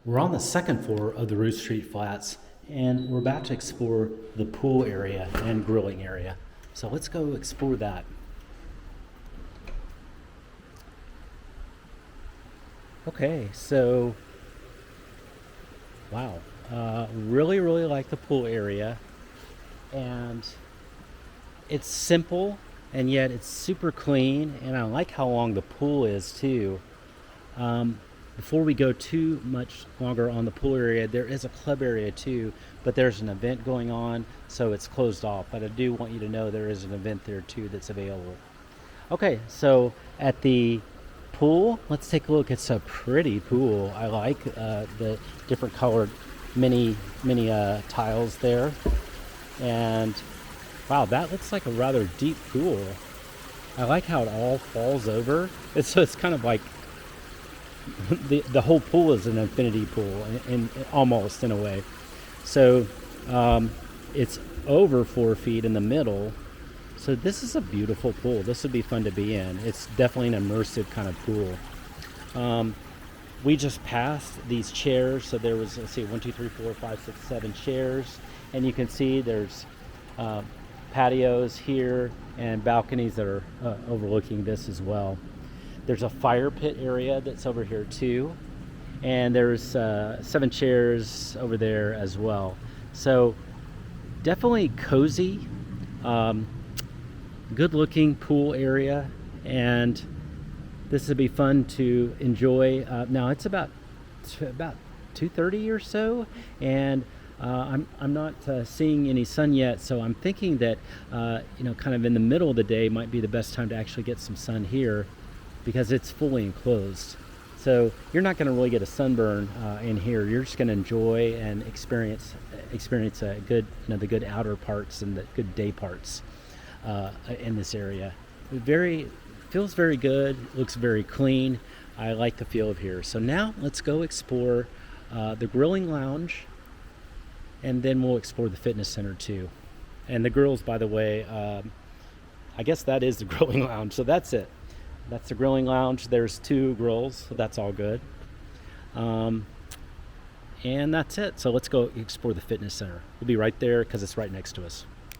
We're on the second floor of the Ruth Street Flats, and we're about to explore the pool area and grilling area. So let's go explore that. Okay, so wow, really like the pool area, and it's simple and yet it's super clean, and I like how long the pool is too. Um, Before we go too much longer on the pool area, there is a club area too, but there's an event going on, so it's closed off. But I do want you to know there is an event there too that's available. Okay, so at the pool, let's take a look. It's a pretty pool. I like the different colored mini tiles there, and wow, that looks like a rather deep pool. I like how it all falls over. It's kind of like the whole pool is an infinity pool, in almost in a way. So it's over 4 feet in the middle. So this is a beautiful pool. This would be fun to be in. It's definitely an immersive kind of pool. We just passed these chairs. So there was, let's see, 1, 2, 3, 4, 5, 6, 7 chairs, and you can see there's patios here and balconies that are overlooking this as well. There's a fire pit area that's over here too, and there's 7 chairs over there as well. So definitely cozy, good looking pool area, and this would be fun to enjoy. Now it's about 2:30 or so, and I'm not seeing any sun yet, so I'm thinking that kind of in the middle of the day might be the best time to actually get some sun here, because it's fully enclosed. So you're not going to really get a sunburn in here. You're just going to enjoy and experience a good, the good outer parts and the good day parts in this area. Feels very good. Looks very clean. I like the feel of here. So now let's go explore the grilling lounge, and then we'll explore the fitness center too. And the grills, by the way, I guess that is the grilling lounge. So that's it. That's the grilling lounge. There's 2 grills, so that's all good. And that's it. So let's go explore the fitness center. We'll be right there because it's right next to us.